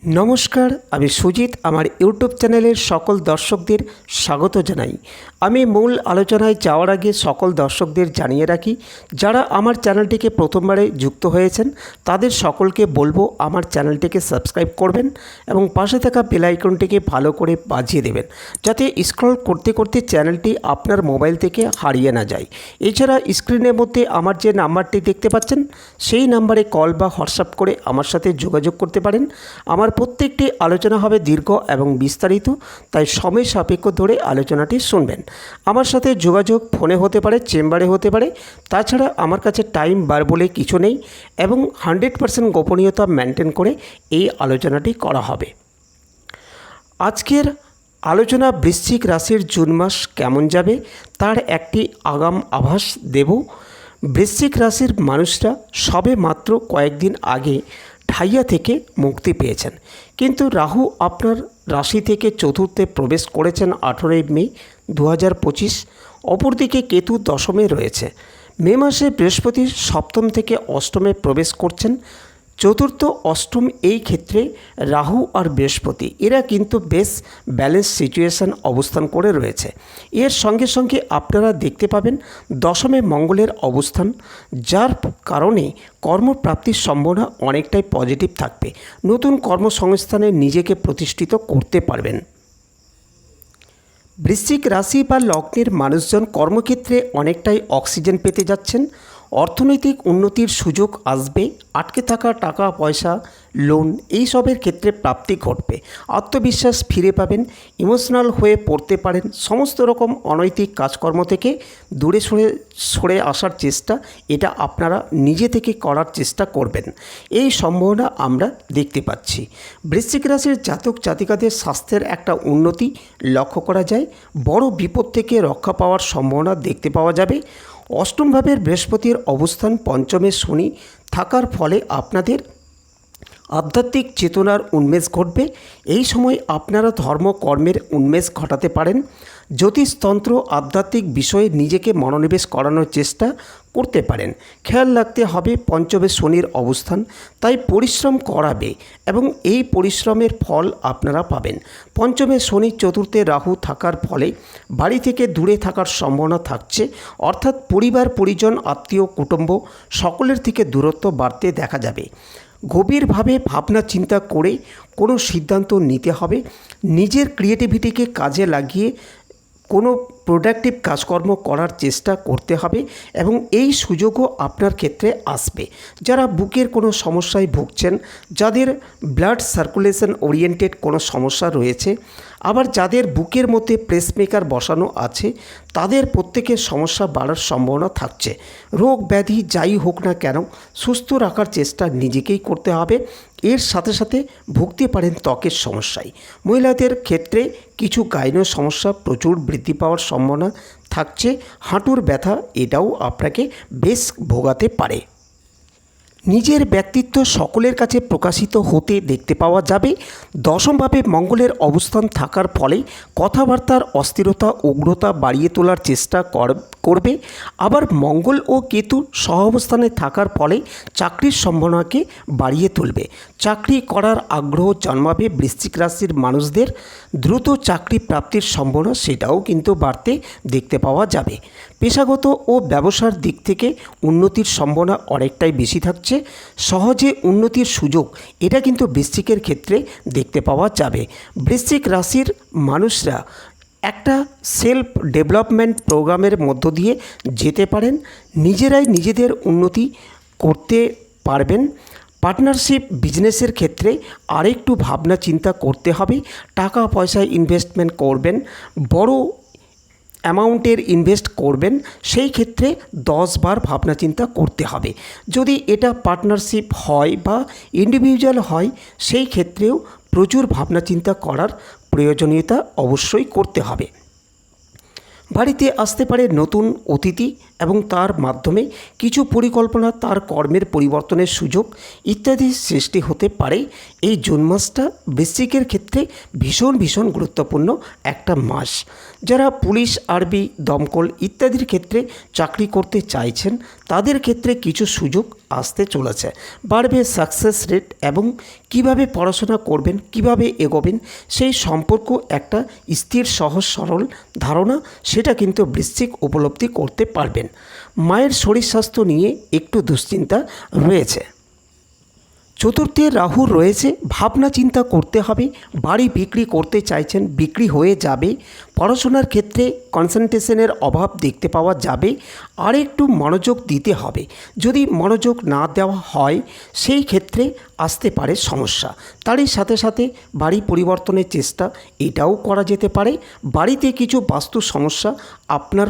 নমস্কার, আমি সুজিত। আমার ইউটিউব চ্যানেলের সকল দর্শকদের স্বাগত জানাই। আমি মূল আলোচনায় যাওয়ার আগে সকল দর্শকদের জানিয়ে রাখি, যারা আমার চ্যানেলটিকে প্রথমবারে যুক্ত হয়েছেন তাদের সকলকে বলবো আমার চ্যানেলটিকে সাবস্ক্রাইব করবেন এবং পাশে থাকা বেল আইকনটিকে ভালো করে বাজিয়ে দেবেন, যাতে স্ক্রল করতে করতে চ্যানেলটি আপনার মোবাইল থেকে হারিয়ে না যায়। এছাড়া স্ক্রিনের মধ্যে আমার যে নাম্বারটি দেখতে পাচ্ছেন সেই নাম্বারে কল বা হোয়াটসঅ্যাপ করে আমার সাথে যোগাযোগ করতে পারেন। আমার প্রত্যেকটি আলোচনা হবে দীর্ঘ এবং বিস্তারিত, তাই সময় সাপেক্ষ ধরে আলোচনাটি শুনবেন। আমার সাথে যোগাযোগ ফোনে হতে পারে, চেম্বারে হতে পারে। তাছাড়া আমার কাছে টাইম বার বলে কিছু নেই এবং 100% গোপনীয়তা মেনটেন করে এই আলোচনাটি করা হবে। আজকের আলোচনা বৃশ্চিক রাশির জুন মাস কেমন যাবে তার একটি আগাম আভাস দেব। বৃশ্চিক রাশির মানুষরা সবে মাত্র কয়েকদিন আগে ঢাইয়া থেকে মুক্তি পেয়েছেন, কিন্তু রাহু আপনার রাশি থেকে চতুর্থে প্রবেশ করেছেন 18 মে 2025। অপরদিকে কেতু দশমে রয়েছে। মে মাসে বৃহস্পতি সপ্তম থেকে অষ্টমে প্রবেশ করছেন। চতুর্থ অষ্টম এই ক্ষেত্রে রাহু আর বৃহস্পতি এরা কিন্তু বেশ ব্যালেন্স সিচুয়েশান অবস্থান করে রয়েছে। এর সঙ্গে সঙ্গে আপনারা দেখতে পাবেন দশমে মঙ্গলের অবস্থান, যার কারণে কর্মপ্রাপ্তির সম্ভাবনা অনেকটাই পজিটিভ থাকবে। নতুন কর্মসংস্থানে নিজেকে প্রতিষ্ঠিত করতে পারবেন। বৃশ্চিক রাশি বা লগ্নের মানুষজন কর্মক্ষেত্রে অনেকটাই অক্সিজেন পেতে যাচ্ছেন। অর্থনৈতিক উন্নতির সুযোগ আসবে। আটকে থাকা টাকা পয়সা, লোন এইসবের ক্ষেত্রে প্রাপ্তি ঘটবে। আত্মবিশ্বাস ফিরে পাবেন। ইমোশনাল হয়ে পড়তে পারেন। সমস্ত রকম অনৈতিক কাজকর্ম থেকে দূরে সরে আসার চেষ্টা, এটা আপনারা নিজে থেকে করার চেষ্টা করবেন। এই সম্ভাবনা আমরা দেখতে পাচ্ছি। বৃশ্চিক রাশির জাতক জাতিকাদের স্বাস্থ্যের একটা উন্নতি লক্ষ্য করা যায়। বড় বিপদ থেকে রক্ষা পাওয়ার সম্ভাবনা দেখতে পাওয়া যাবে। অষ্টম ভাবের বৃহস্পতির অবস্থান পঞ্চমে শনি থাকার ফলে আপনাদের আধ্যাত্মিক চেতনার উন্মেষ ঘটবে। এই সময় আপনারা ধর্মকর্মের উন্মেষ ঘটাতে পারেন। জ্যোতিষতন্ত্র আধ্যাত্মিক বিষয়ে নিজেকে মনোনিবেশ করানোর চেষ্টা করতে পারেন। খেয়াল রাখতে হবে পঞ্চমে শনির অবস্থান, তাই পরিশ্রম করাবে এবং এই পরিশ্রমের ফল আপনারা পাবেন। পঞ্চমে শনি চতুর্থে রাহু থাকার ফলে বাড়ি থেকে দূরে থাকার সম্ভাবনা থাকছে, অর্থাৎ পরিবার পরিজন আত্মীয় কুটুম্ব সকলের থেকে দূরত্ব বাড়তে দেখা যাবে। গভীরভাবে ভাবনা চিন্তা করে কোনো সিদ্ধান্ত নিতে হবে। নিজের ক্রিয়েটিভিটিকে কাজে লাগিয়ে কোনো প্রোডাক্টিভ কাজকর্ম করার চেষ্টা করতে হবে এবং এই সুযোগও আপনার ক্ষেত্রে আসবে। যারা বুকের কোনো সমস্যায় ভুগছেন, যাদের ব্লাড সার্কুলেশন ওরিয়েন্টেড কোনো সমস্যা রয়েছে, আবার যাদের বুকের মধ্যে পেসমেকার বসানো আছে, তাদের প্রত্যেকের সমস্যা বাড়ার সম্ভাবনা থাকছে। রোগ ব্যাধি যাই হোক না কেন সুস্থ রাখার চেষ্টা নিজেকেই করতে হবে। এর সাথে সাথে ভুগতে পারেন ত্বকের সমস্যায়। মহিলাদের ক্ষেত্রে কিছু গাইনো সমস্যা প্রচুর বৃদ্ধি পাওয়ার সম্ভাবনা থাকছে। হাঁটুর ব্যথা এটাও আপনাকে বেশ ভোগাতে পারে। নিজের ব্যক্তিত্ব সকলের কাছে প্রকাশিত হতে দেখতে পাওয়া যাবে। দশমভাবে মঙ্গলের অবস্থান থাকার ফলে কথাবার্তার অস্থিরতা উগ্রতা বাড়িয়ে তোলার চেষ্টা করবে। আবার মঙ্গল ও কেতু সহাবস্থানে থাকার ফলে চাকরির সম্ভাবনাকে বাড়িয়ে তুলবে। চাকরি করার আগ্রহ জন্মাবে বৃশ্চিক রাশির মানুষদের। দ্রুত চাকরি প্রাপ্তির সম্ভাবনা সেটাও কিন্তু বাড়তে দেখতে পাওয়া যাবে। পেশাগত ও ব্যবসার দিক থেকে উন্নতির সম্ভাবনা অনেকটাই বেশি থাকছে। সহজে উন্নতির সুযোগ এটা কিন্তু বৃশ্চিকের ক্ষেত্রে দেখতে পাওয়া যাবে। বৃশ্চিক রাশির মানুষরা একটা সেলফ ডেভেলপমেন্ট প্রোগ্রামের মধ্য দিয়ে যেতে পারেন। নিজেরাই নিজেদের উন্নতি করতে পারবেন। পার্টনারশিপ বিজনেসের ক্ষেত্রে আরেকটু ভাবনা চিন্তা করতে হবে। টাকা পয়সায় ইনভেস্টমেন্ট করবেন, বড় অ্যামাউন্টের ইনভেস্ট করবেন, সেই ক্ষেত্রে 10 বার ভাবনা চিন্তা করতে হবে। যদি এটা পার্টনারশিপ হয় বা ইন্ডিভিজুয়াল হয়, সেই ক্ষেত্রেও প্রচুর ভাবনা চিন্তা করার প্রয়োজনীয়তা অবশ্যই করতে হবে। বাড়িতে আসতে পারে নতুন অতিথি, এবং তার মাধ্যমে কিছু পরিকল্পনা, তার কর্মের পরিবর্তনের সুযোগ ইত্যাদি সৃষ্টি হতে পারে। এই জুন মাসটা বৃশ্চিকের ক্ষেত্রে ভীষণ গুরুত্বপূর্ণ একটা মাস। যারা পুলিশ, আর্মি, দমকল ইত্যাদির ক্ষেত্রে চাকরি করতে চাইছেন তাদের ক্ষেত্রে কিছু সুযোগ আসতে চলেছে। বাড়বে সাকসেস রেট এবং কিভাবে পড়াশোনা করবেন, কিভাবে এগোবেন সেই সম্পর্ক একটা স্থির, সহজ সরল ধারণা সেটা কিন্তু বৃশ্চিক উপলব্ধি করতে পারবেন। মায়ের শরীর স্বাস্থ্য নিয়ে একটু দুশ্চিন্তা রয়েছে। চতুর্থে রাহু রয়েছে, ভাবনা চিন্তা করতে হবে। বাড়ি বিক্রি করতে চাইছেন, বিক্রি হয়ে যাবে। পড়াশোনার ক্ষেত্রে কনসেন্ট্রেশনের অভাব দেখতে পাওয়া যাবে। আর একটু মনোযোগ দিতে হবে। যদি মনোযোগ না দেওয়া হয় সেই ক্ষেত্রে আসতে পারে সমস্যা। তারই সাথে সাথে বাড়ি পরিবর্তনের চেষ্টা এটাও করা যেতে পারে। বাড়িতে কিছু বাস্তু সমস্যা আপনার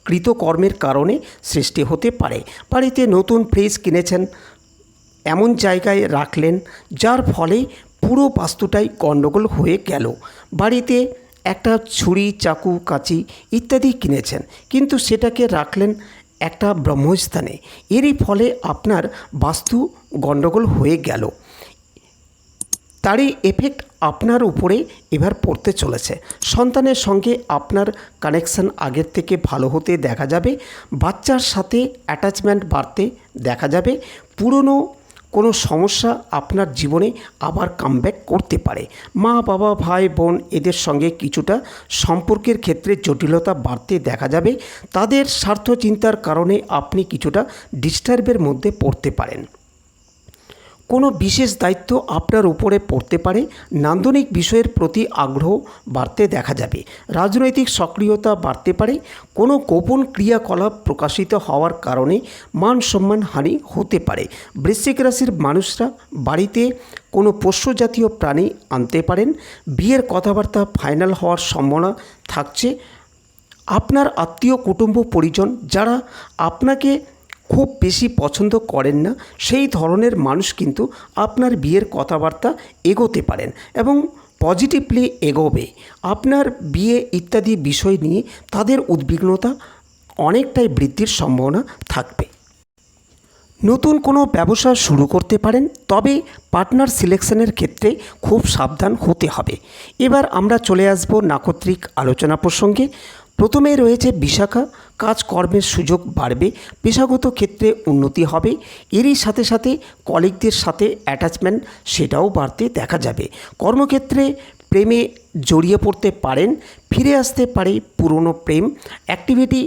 কৃতকর্মের কারণে সৃষ্টি হতে পারে। বাড়িতে নতুন ফ্রিজ কিনেছেন, এমন জায়গায় রাখলেন যার ফলে পুরো বাস্তুটাই গণ্ডগোল হয়ে গেল। বাড়িতে একটা ছুরি, চাকু, কাঁচি ইত্যাদি কিনেছেন, কিন্তু সেটাকে রাখলেন একটা ব্রহ্মস্থানে। এরই ফলে আপনার বাস্তু গণ্ডগোল হয়ে গেল। তারই এফেক্ট আপনার উপরে এবার পড়তে চলেছে। সন্তানের সঙ্গে আপনার কানেকশান আগের থেকে ভালো হতে দেখা যাবে। বাচ্চার সাথে অ্যাটাচমেন্ট বাড়তে দেখা যাবে। পুরনো কোনো সমস্যা আপনার জীবনে আবার কামব্যাক করতে পারে। মা, বাবা, ভাই, বোন এদের সঙ্গে কিছুটা সম্পর্কের ক্ষেত্রে জটিলতা বাড়তে দেখা যাবে। তাদের স্বার্থ চিন্তার কারণে আপনি কিছুটা ডিস্টার্বের মধ্যে পড়তে পারেন। কোনো বিশেষ দায়িত্ব আপনার উপরে পড়তে পারে। নান্দনিক বিষয়ের প্রতি আগ্রহ বাড়তে দেখা যাবে। রাজনৈতিক সক্রিয়তা বাড়তে পারে। কোনো গোপন ক্রিয়াকলাপ প্রকাশিত হওয়ার কারণে মান সম্মান হানি হতে পারে। বৃশ্চিক রাশির মানুষরা বাড়িতে কোনো পোষ্য জাতীয় প্রাণী আনতে পারেন। বিয়ের কথাবার্তা ফাইনাল হওয়ার সম্ভাবনা থাকছে। আপনার আত্মীয়, কুটুম্ব, পরিজন যারা আপনাকে খুব বেশি পছন্দ করেন না সেই ধরনের মানুষ কিন্তু আপনার বিয়ের কথাবার্তা এগোতে পারেন এবং পজিটিভলি এগোবে। আপনার বিয়ে ইত্যাদি বিষয় নিয়ে তাদের উদ্বিগ্নতা অনেকটাই বৃদ্ধির সম্ভাবনা থাকবে। নতুন কোনো ব্যবসা শুরু করতে পারেন, তবে পার্টনার সিলেকশনের ক্ষেত্রে খুব সাবধান হতে হবে। এবার আমরা চলে আসব নাক্ষত্রিক আলোচনা প্রসঙ্গে। প্রথমে রয়েছে বিশাখা। কাজকর্মের সুযোগ বাড়বে, পেশাগত ক্ষেত্রে উন্নতি হবে। এরই সাথে সাথে কলিগদের সাথে অ্যাটাচমেন্ট সেটাও বাড়তে দেখা যাবে। কর্মক্ষেত্রে প্রেমে জড়িয়ে পড়তে পারেন, ফিরে আসতে পারে পুরনো প্রেম। অ্যাক্টিভিটি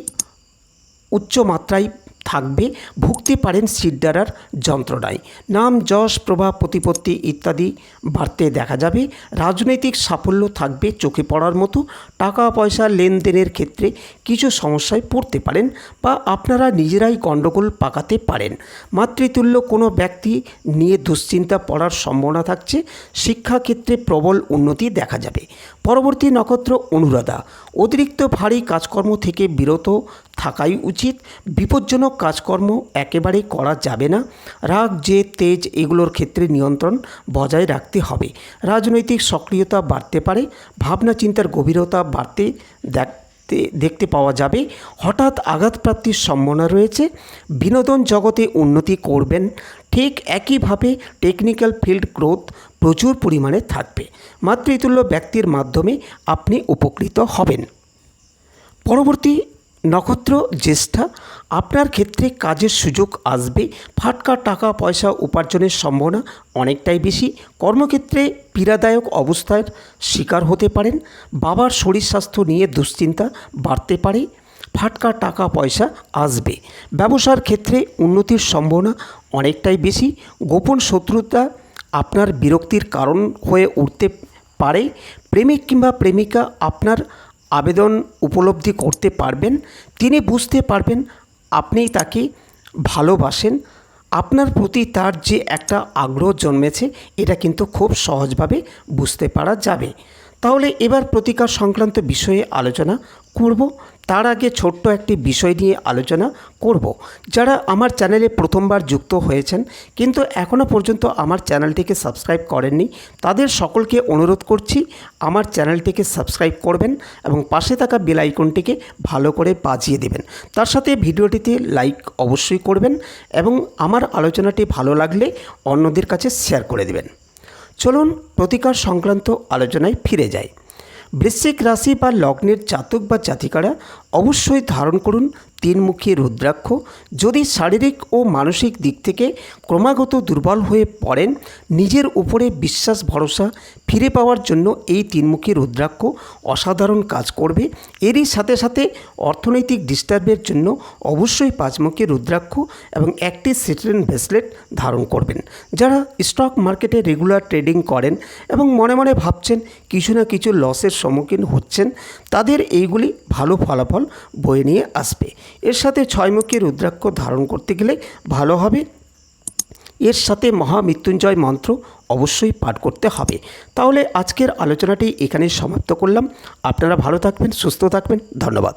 উচ্চ মাত্রায় থাকবে, ভুগতে পারেন শিরদাঁড়ার যন্ত্রণায়। নাম, যশ, প্রভাব, প্রতিপত্তি ইত্যাদি বাড়তে দেখা যাবে। রাজনৈতিক সাফল্য থাকবে চোখে পড়ার মতো। টাকা পয়সা লেনদেনের ক্ষেত্রে কিছু সমস্যায় পড়তে পারেন বা আপনারা নিজেরাই গণ্ডগোল পাকাতে পারেন। মাতৃতুল্য কোনো ব্যক্তি নিয়ে দুশ্চিন্তা পড়ার সম্ভাবনা থাকছে। শিক্ষাক্ষেত্রে প্রবল উন্নতি দেখা যাবে। পরবর্তী নক্ষত্র অনুরাধা। অতিরিক্ত ভারী কাজকর্ম থেকে বিরত থাকাই উচিত। বিপজ্জনক কাজকর্ম একেবারেই করা যাবে না। রাগ, জেদ, তেজ এগুলোর ক্ষেত্রে নিয়ন্ত্রণ বজায় রাখতে হবে। রাজনৈতিক সক্রিয়তা বাড়তে পারে। ভাবনা চিন্তার গভীরতা বাড়তে দেখতে পাওয়া যাবে। হঠাৎ আঘাতপ্রাপ্তির সম্ভাবনা রয়েছে। বিনোদন জগতে উন্নতি করবেন। ঠিক একইভাবে টেকনিক্যাল ফিল্ড গ্রোথ প্রচুর পরিমাণে থাকবে। মাতৃতুল্য ব্যক্তির মাধ্যমে আপনি উপকৃত হবেন। পরবর্তী নক্ষত্র জ্যেষ্ঠা। আপনার ক্ষেত্রে কাজের সুযোগ আসবে। ফাটকা টাকা পয়সা উপার্জনের সম্ভাবনা অনেকটাই বেশি। কর্মক্ষেত্রে পীড়াদায়ক অবস্থার শিকার হতে পারেন। বাবার শরীর স্বাস্থ্য নিয়ে দুশ্চিন্তা বাড়তে পারে। ফাটকা টাকা পয়সা আসবে। ব্যবসার ক্ষেত্রে উন্নতির সম্ভাবনা অনেকটাই বেশি। গোপন শত্রুতা আপনার বিরক্তির কারণ হয়ে উঠতে পারে। প্রেমিক কিংবা প্রেমিকা আপনার আবেদন উপলব্ধি করতে পারবেন। তিনি বুঝতে পারবেন আপনি তাকে ভালোবাসেন। আপনার প্রতি তার যে একটা আগ্রহ জন্মেছে এটা কিন্তু খুব সহজভাবে বুঝতে পারা যাবে। তাহলে এবার প্রতিকার সংক্রান্ত বিষয়ে আলোচনা করব। তার আগে ছোট্ট একটি বিষয় নিয়ে আলোচনা করব। যারা আমার চ্যানেলে প্রথমবার যুক্ত হয়েছেন কিন্তু এখনও পর্যন্ত আমার চ্যানেলটিকে সাবস্ক্রাইব করেননি, তাদের সকলকে অনুরোধ করছি আমার চ্যানেলটিকে সাবস্ক্রাইব করবেন এবং পাশে থাকা বেল আইকনটিকে ভালো করে বাজিয়ে দেবেন। তার সাথে ভিডিওটিতে লাইক অবশ্যই করবেন এবং আমার আলোচনাটি ভালো লাগলে অন্যদের কাছে শেয়ার করে দেবেন। চলুন প্রতিকার সংক্রান্ত আলোচনায় ফিরে যাই। বৃশ্চিক রাশি বা লগ্নের জাতক বা জাতিকারা অবশ্যই ধারণ করুন তিনমুখী রুদ্রাক্ষ। যদি শারীরিক ও মানসিক দিক থেকে ক্রমাগত দুর্বল হয়ে পড়েন, নিজের উপরে বিশ্বাস ভরসা ফিরে পাওয়ার জন্য এই তিনমুখী রুদ্রাক্ষ অসাধারণ কাজ করবে। এরই সাথে সাথে অর্থনৈতিক ডিস্টার্বের জন্য অবশ্যই পাঁচমুখী রুদ্রাক্ষ এবং একটি সিট্রেন ব্রেসলেট ধারণ করবেন। যারা স্টক মার্কেটে রেগুলার ট্রেডিং করেন এবং মনে মনে ভাবছেন কিছু না কিছু লসের সম্মুখীন হচ্ছেন, তাদের এইগুলি ভালো ফলাফল বয়ে নিয়ে আসবে। এর সাথে ছয়মুখী রুদ্রাক্ষ ধারণ করতে গেলে ভালো হবে। এর সাথে মহামৃত্যুঞ্জয় মন্ত্র অবশ্যই পাঠ করতে হবে। তাহলে আজকের আলোচনাটি এখানে সমাপ্ত করলাম। আপনারা ভালো থাকবেন, সুস্থ থাকবেন। ধন্যবাদ।